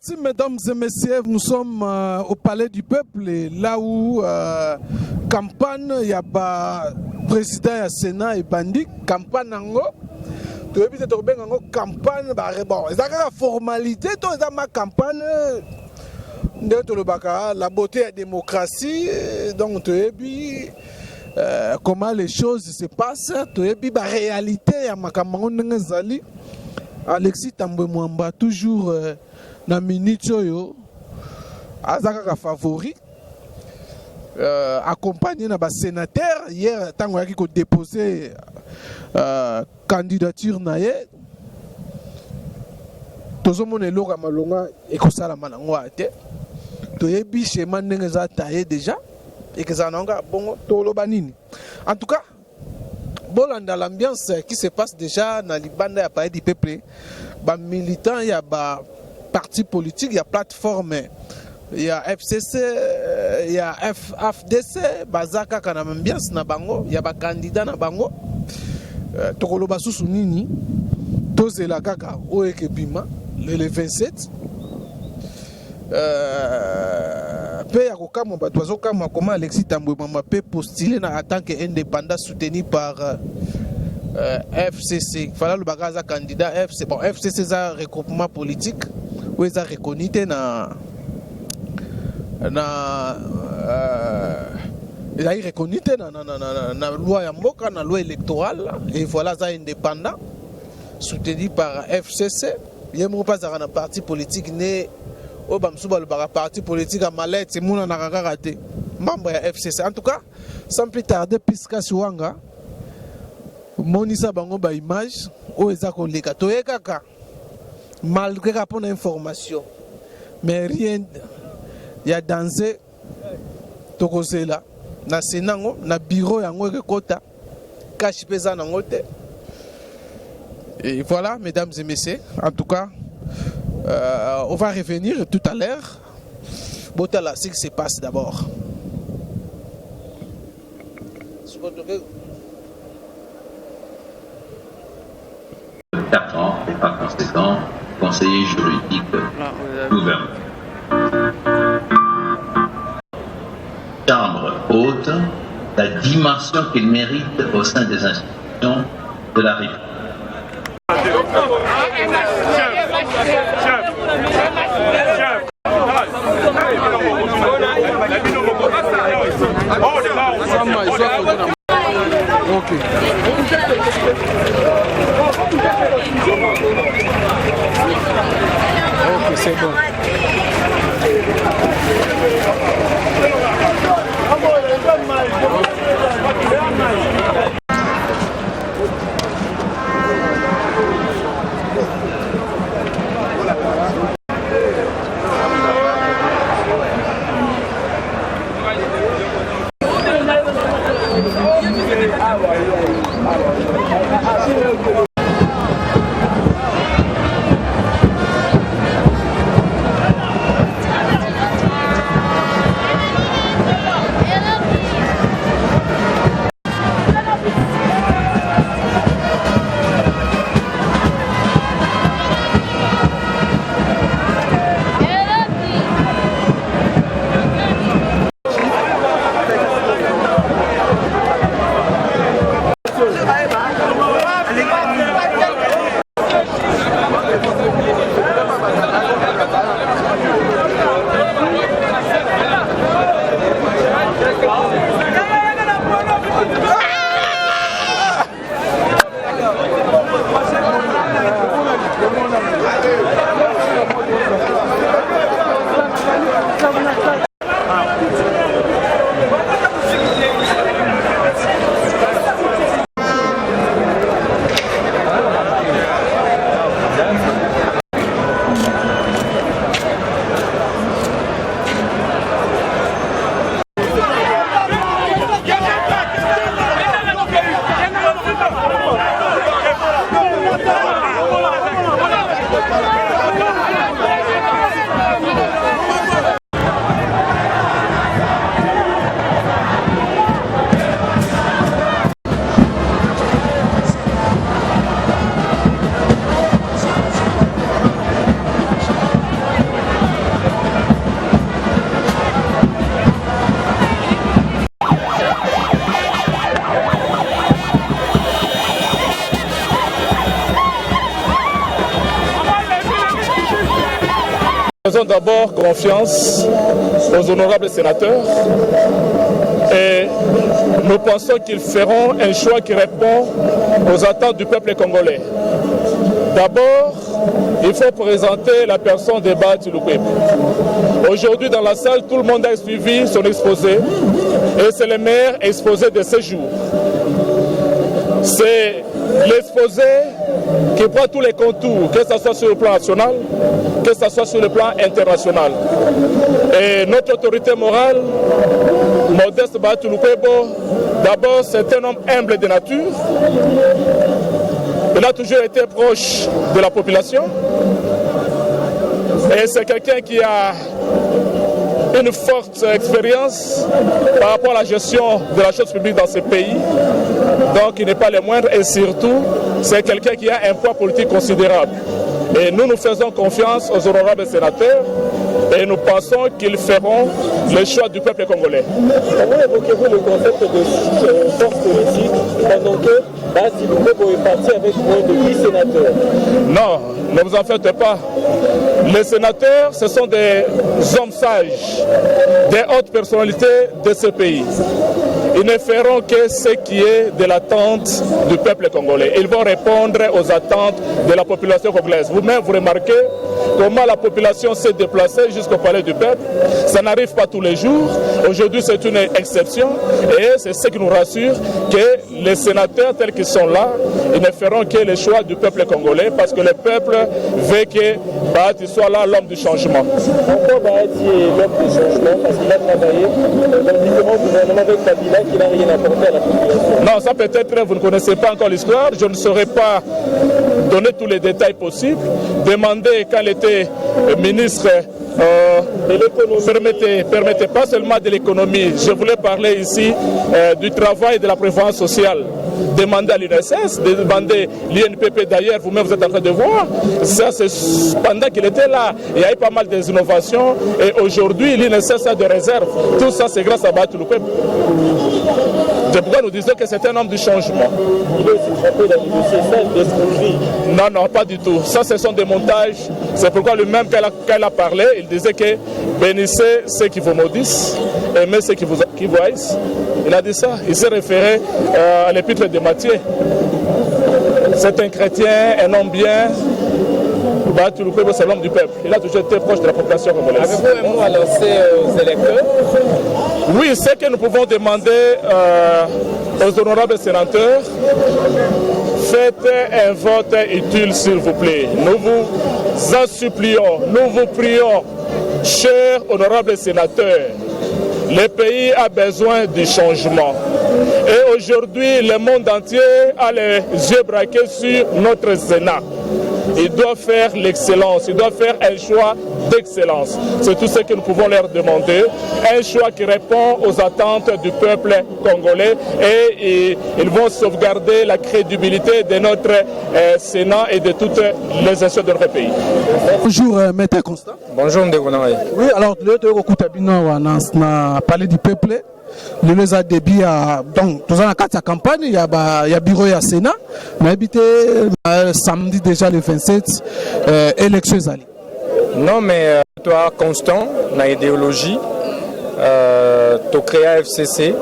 parti, mesdames et messieurs. Nous sommes au Palais du Peuple, et là où campagne, il y a président du Sénat et bandit, campagne ango. Tu as vu cette campagne, bon, c'est la formalité, c'est ma campagne. La beauté et la démocratie, donc tu as vu comment les choses se passent, tu as vu la réalité, Alexis Tambwe Mwamba, toujours dans minute yo, azaka favori, accompagné par sénateur. Hier, tant qu'il a déposé candidature naie, tout le monde est là, malonga et que ça la manangwa te. Tu es biché manenga taillé déjà et que ça n'anga bon tolo banini. En tout cas. Bon, dans l'ambiance qui se passe déjà dans les bandes à Palais du Peuple, les militants, il y a des partis politiques, il y a plateforme, il y a FCC, il y a FDC, Bazaka quand même ambiance na bango, il y a des candidats na bango. Tokolo basusu nini, toze la kaka oeke bima le 27. Pe ya kokama bato bazokama comment Alexis Tambwe Mwamba peut postuler en tant qu'indépendant soutenu par FCC. Il fallait le bagage candidat FCC. Bon, FCC c'est un regroupement politique où ils ont reconnu na loi ya mboka, na loi électorale, et voilà ça indépendant soutenu par FCC. Il y a pas un parti politique né au Bamsouba le parti politique à Malette, c'est mon raté membre de FCC. En tout cas, sans plus tarder, puisque Suanga, Monisa Bango ba image, au Ezako Leka, Toekaka, malgré la bonne information, mais rien, il y a dansé, Tokozela, na Senango, na bureau yango Kota, cache pesa nangote. Et voilà, mesdames et messieurs, en tout cas. On va revenir tout à l'heure. Botala, ce qui se passe d'abord. Quatre ans et par conséquent conseiller juridique gouvernement. Chambre haute, la dimension qu'il mérite au sein des institutions de la République. Ok, c'est bon. faisons d'abord confiance aux honorables sénateurs et nous pensons qu'ils feront un choix qui répond aux attentes du peuple congolais. D'abord, il faut présenter la personne de Bahati Lukwebo. Aujourd'hui dans la salle, tout le monde a suivi son exposé et c'est le meilleur exposé de ce jour. C'est l'exposé qui prend tous les contours, que ce soit sur le plan national, que ce soit sur le plan international. Et notre autorité morale, Modeste Bahati Lukwebo, d'abord c'est un homme humble de nature. Il a toujours été proche de la population. Et c'est quelqu'un qui a une forte expérience par rapport à la gestion de la chose publique dans ce pays. Donc il n'est pas le moindre et surtout c'est quelqu'un qui a un poids politique considérable. Et nous faisons confiance aux honorables sénateurs et nous pensons qu'ils feront le choix du peuple congolais. Comment évoquez-vous le concept de force politique pendant que Bahati Lukwebo est parti avec moins de 10 sénateurs? Non, ne vous en faites pas. Les sénateurs, ce sont des hommes sages, des hautes personnalités de ce pays. Ils ne feront que ce qui est de l'attente du peuple congolais. Ils vont répondre aux attentes de la population congolaise. Vous-même, vous remarquez comment la population s'est déplacée jusqu'au palais du peuple. Ça n'arrive pas tous les jours. Aujourd'hui, c'est une exception. Et c'est ce qui nous rassure que les sénateurs tels qu'ils sont là, ils ne feront que le choix du peuple congolais parce que le peuple veut que Bahati soit là, l'homme du changement. Pourquoi Bahati est l'homme du changement? Parce qu'il a travaillé dans différents gouvernements avec Kabila qui n'a rien apporté à la population. Non, ça peut-être vous ne connaissez pas encore l'histoire. Je ne saurais pas donner tous les détails possibles. Demandez quand il était ministre permettez pas seulement de l'économie. Je voulais parler ici du travail et de la prévoyance sociale. Demandez à l'UNSS, demandez l'INPP d'ailleurs, vous-même vous êtes en train de voir. Ça, c'est pendant qu'il était là, il y a eu pas mal d'innovations et aujourd'hui l'INSS a des réserves. Tout ça, c'est grâce à Bahati Lukwebo. C'est pourquoi nous disons que c'est un homme du changement. Il est aussi frappé dans l'escroquerie. Non, pas du tout. Ça, ce sont des montages. C'est pourquoi lui-même, quand il a parlé, il disait que bénissez ceux qui vous maudissent, aimez ceux qui vous haïssent. Il a dit ça. Il s'est référé à l'épître de Matthieu. C'est un chrétien, un homme bien. Bahati Lukwebo, c'est l'homme du peuple. Il a toujours été proche de la population congolaise. Avez-vous un mot à lancer aux électeurs? Oui, ce que nous pouvons demander aux honorables sénateurs, faites un vote utile s'il vous plaît. Nous vous en supplions, nous vous prions, chers honorables sénateurs. Le pays a besoin du changement. Et aujourd'hui, le monde entier a les yeux braqués sur notre Sénat. Il doit faire l'excellence, il doit faire un choix d'excellence. C'est tout ce que nous pouvons leur demander. Un choix qui répond aux attentes du peuple congolais et ils vont sauvegarder la crédibilité de notre Sénat et de toutes les institutions de notre pays. Bonjour, Maître Constant. Bonjour, Ndegonaï. Oui, alors, le on a parlé du peuple. Le les a débit à donc dans la carte campagne il y a bureau à Sénat mais habité samedi déjà le 27 élections ali. Non mais toi constant na idéologie to créa FCC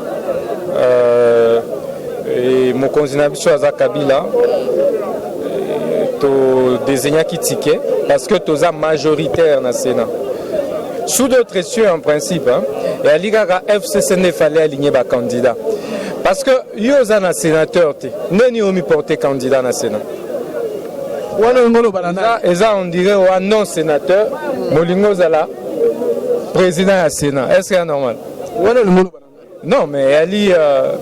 et mon candidat biso aza Kabila to désigner qui ticket parce que tu es majoritaire na Sénat. Sous d'autres cieux en principe, et à l'IGARA FCC ne fallait aligner les candidats. Parce que yo êtes un sénateur, n'est pas porté candidat na Sénat. Et ça, on dirait un non sénateur, Molingo Zala, président du Sénat. Est-ce que c'est normal? Non, mais il y a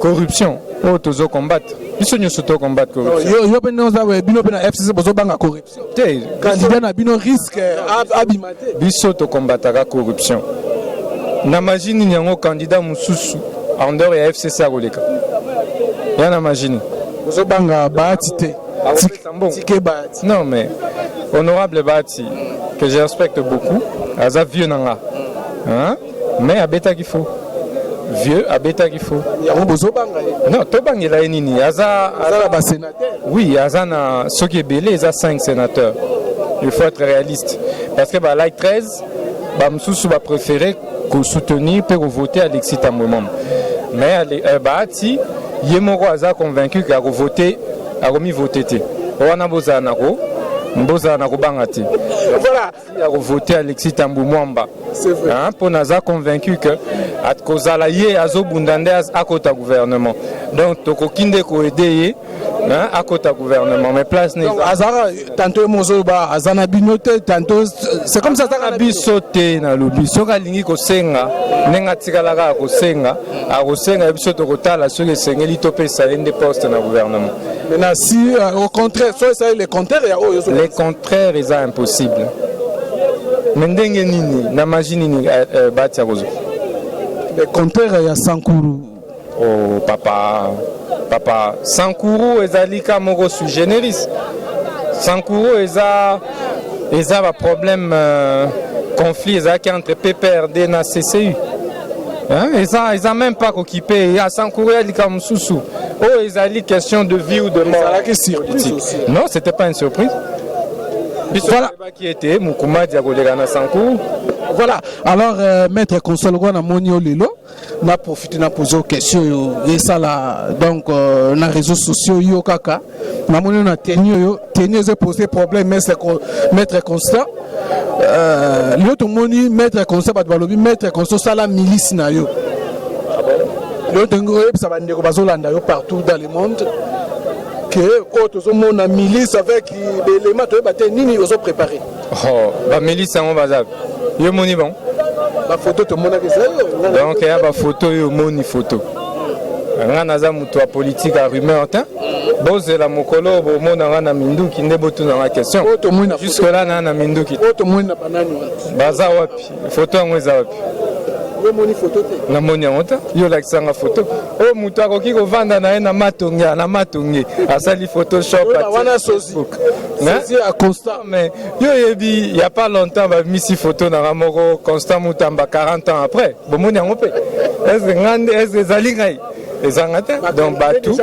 corruption. Oh, tous au combattre. Ils sont tous combattre corruption. Yo bino FCC bozo banga corruption. Candidat na bino risque abimate. Biso to combattra corruption. Na imagine nyango candidat mususu en dehors ya FCC a koleka. Ya na imagine. Bozo banga Bahati te. Tike Bahati. Non mais honorable Bahati que je respecte beaucoup, aza vieux nanga. Hein? Mais abeta qu'il faut. Vieux abeta qu'il faut. Non, tobangela nini aza ba sénateur. Oui, aza na ceux qui est belé, aza 5 sénateurs. Il faut être réaliste. parce que like 13 bamsusu ba préféré ko soutenir pour voter Alexis Tambwe Mwamba. Mais Bahati yemoko aza convaincu que a voter a remis voter te. Wana bozana ko mbozana ko bangati. Voilà, il a voté Alexis Tambwe Mwamba. C'est vrai. Hein, pour naza convaincu que at kozala ye azobundande à côté gouvernement. Donc tokokinde ko aider hein, à côté gouvernement mais place n'est Azara tantôt mozoba azana binote tantôt c'est comme ça ça bisote na lobi soka lingi ko senga nenga tikalaka ko senga a ko senga biso to kotala sur les sengeli to pesa ende poste na gouvernement. Maintenant si au contraire soit ça les contraires les contraires est impossible. Mendenge nini na magie nini batia kozo. Les contraires ya Sankuru. Oh papa Sankuru ezali ka moko sui generis. Sankuru eza ba problème conflit ezaki entre PPRD na CCU. Hein, ils ont même pas occupé. Il y a Sankuru alika mususu. Oh, ezali question de vie ou de mort. Non, c'était pas une surprise. Voilà qui était Mukuma Diagolegana Sankuru. Voilà, alors maître Console na monio lelo na profiter na poser question et ça là donc na réseaux sociaux yo kaka na monio na tenio ze poser problème maître Constant yo to moni maître Constant ba balobi maître Constant sala milice na yo. Ah bon? Yo tengo ça va ndeko bazolanda yo partout dans le monde. Que autres hommes ont milice avec les éléments de bataille nini ils ont préparé. Oh, la milice on bazab. Yo moni bon. La photo te mona que ça. Donc il y a la photo yo moni photo. Ngana za muto politique à rumeur ta. Boze la mokolo bo mona na mindu ki ndebo tu na question. Jusque là na mindu ki. Auto mona banani. Baza wapi? Photo ngweza wapi? Yo moni photo te. Na moni honte. Yo la kisanga photo. Oh muto akoki ko vanda na matongi. Asali Photoshop à Facebook. C'est à constant mais yo yebi il y a pas longtemps ba misi photo na ramoko Constant Mutamba 40 ans après. Bo moni ngope. Est-ce zalingai? Donc batou.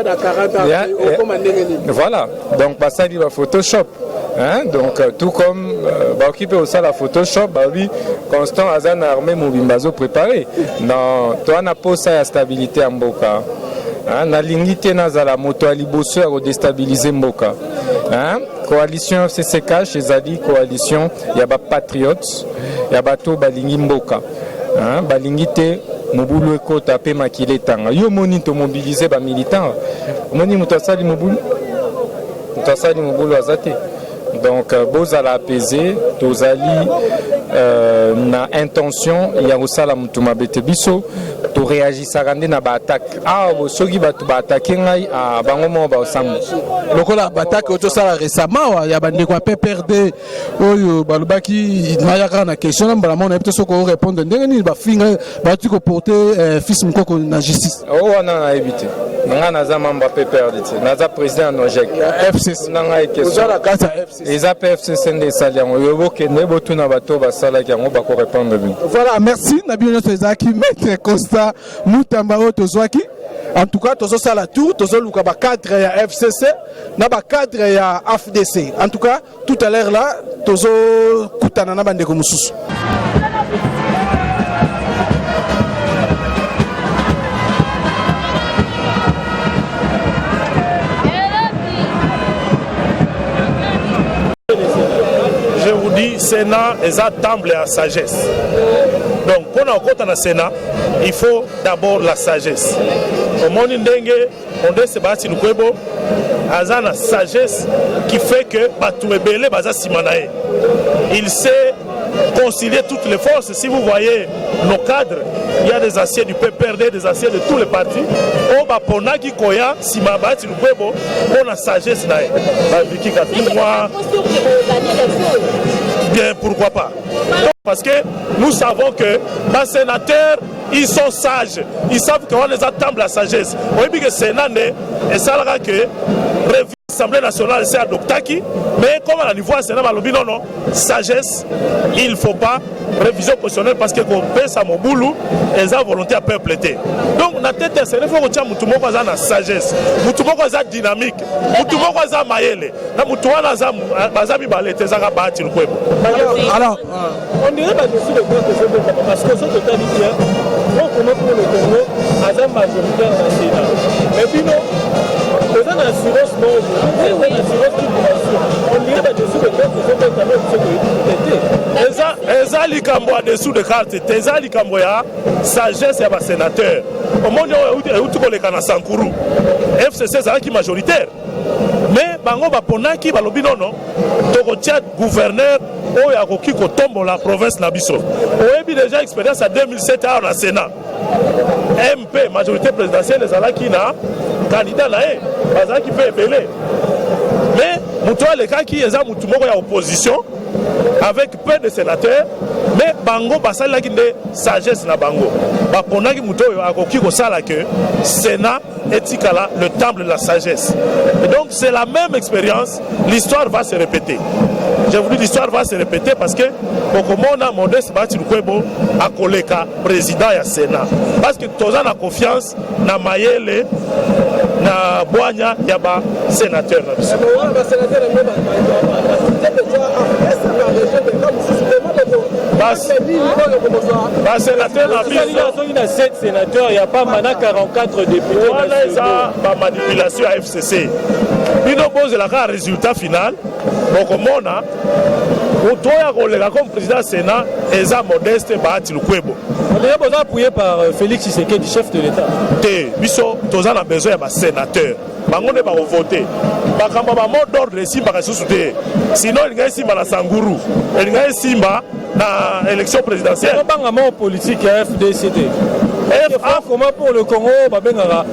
Voilà. Donc basali ba Photoshop. Hein? Donc tout comme occupé aussi la Photoshop, oui, Constant Azan armé Mobimbazo préparé. Non, toi n'a pas ça stabilité en Mboka. Hein? Na lingité na la moto aliboso à déstabiliser Mboka. Hein? Coalition FCCK chez Zali coalition il y a ba patriotes, il y a bato balingi Mboka. Hein? Balingité Mobulu eko tapé makile tanga. Yo moni to mobiliser ba militants. Moni mutasali Mobulu. Mutasali Mobulu azate. Donc, vous allez apaiser, vous allez na intention, il y a aussi la mutuma betebiso, tu réagis à une attaque. Ah, vous savez que tu attaquer à Bangomo Baosam. Le coup l'attaque au ça récemment, il y a des quoi PPRD, oh balubaki, il y a une question, mais on a peut-être qu'on répondre. Dernier, il va finir, va tu porter fils moko na justice. Oh, on a évité. On a membre PPRD, on a président Nojek. FCC. On a question. Les APFCC des saliens, voilà, merci. Maître Constant Mutamba Tozwaki. En tout cas, tous ça la tour, tous le cadre ya FCC, na ba cadre ya AFDC. En tout cas, tout à l'heure là, tous kutana na bande komususu. Je vous dis, Sénat est un temple à sagesse. Donc, pour nous dans Sénat, il faut d'abord la sagesse. Au monde ndenge, on dit c'est basi nukwebo, azana sagesse qui fait que batuebele baza simanae. Il sait concilier toutes les forces. Si vous voyez nos cadres, il y a des anciens du PPRD, des anciens de tous les partis. On va pona qui koya simabati nukwebo, on a sagesse nae. Viki Katimwa. Bien, pourquoi pas? Parce que nous savons que les sénateurs, ils sont sages. Ils savent qu'on les attend la sagesse. On dit que le Sénat et ça que l'Assemblée nationale s'est adoptée, mais comme à la niveau Sénat, non, non, sagesse, il ne faut pas révision constitutionnelle parce que qu'on pèse à mon boulot et sa volonté à peuple. Donc, na tête de Sénat, il faut que tu aies une sagesse, une dynamique, une maïele, alors, on dirait pas dessus le point que parce que ce total dit, on commence pour le Congo, à la majoritaire dans le Sénat. Mais puis non, on a une assurance non, on a une assurance qui on dirait pas dessus le point que ce total dit. Eza likambo dessous de carte, eza likambo ya sagesse ya ba sénateur. Au monde où tu connais kana Sankuru, FCC ça qui majoritaire. Mais bango ba ponaki ba lobi non non, to tia gouverneur oyo akoki ko tombo la province na biso. Oyebi déjà expérience à 2007 à la Sénat. MP majorité présidentielle ezalaki na candidat na e, bazalaki pe ebele. Mais muto le cas qui eza mutu moko ya opposition avec peu de sénateurs, mais bango basalaki nde sagesse na bango. Ba ponaki muto oyo akoki ko sala que Sénat etikala le temple de la sagesse. Et donc c'est la même expérience, l'histoire va se répéter. Je vous dis l'histoire va se répéter parce que Bokomona Modeste Bati Lukwebo a koleka président ya Sénat. Parce que tous en a confiance na Mayele na Boanya yaba sénateur. Il y a 7 sénateurs, il n'y a pas maintenant 44 députés. Voilà ça, ma manipulation à FCC. Il nous pose le résultat final. Donc, on a comme président du Sénat, Eza Modeste Bahati Lukwebo. On est besoin appuyé par Félix Tshisekedi, chef de l'État. Biso, tous on a besoin d'un sénateur. Bango ne va voter. Bakamba ba mot d'ordre simba ka susute. Sinon il gagne simba na Sanguru. Il gagne simba na élection présidentielle. Banga mo politique ya FDCD. Comment pour le Congo, babenga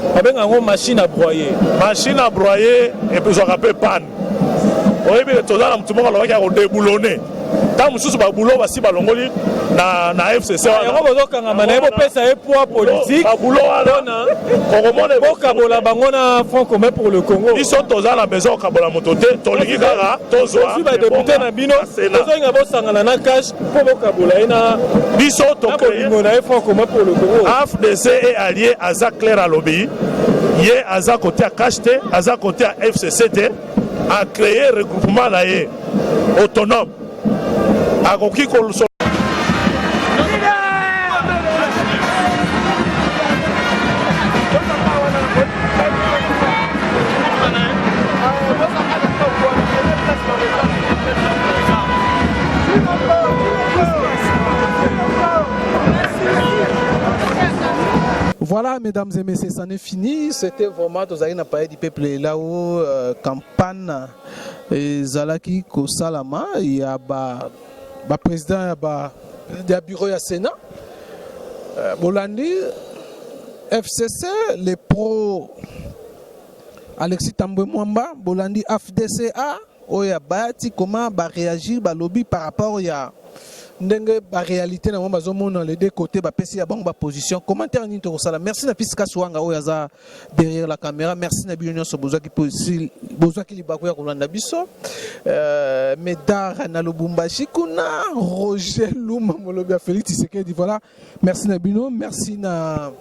machine à broyer. Machine à broyer et puis on rappelle panne. Oui, mais tous on a tout le monde qui a déboulonné. Tant mususu ba boulot ba si balongoli na FCC wana yango bozokanga mana ebo pesa e poids politique ba boulot wana kokomona bokabola bango na front commun pour le Congo biso toza na besoin kabola motote tolingi kaka tozwa ba député na bino tozoinga bosangana na cash po bokabola ina biso tokolingo na front commun pour le Congo. AFDC est allié à Za Claire à lobby yé à Za côté à cash te à Za côté à FCC te a créé regroupement na yé autonome akoki koluso. Voilà, mesdames et messieurs, ça n'est fini. C'était vraiment Tozaïna Paye du peuple là-haut, campagne Zalaki Kosalama. Il y a le président du bureau du Sénat. Bolandi, FCC, les pros Alexis Tambwe Mwamba, Bolandi FDCA, Oya Bati, comment réagir le lobby par rapport à la réalité dans les deux côtés, la position. Commentaire ni to sala. Merci na Fiska Swanga Oyaza derrière la caméra. Merci na Bionion Soboza qui libakuya kolanda biso. Medar na Lubumbashi kuna Roger Luma Molobia Félix Tshisekedi. Voilà. Merci na Bino, merci na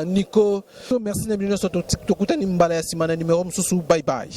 Nico. Merci na Bionion Soto TikTok kutani mbala ya simana numéro msusu. Bye bye.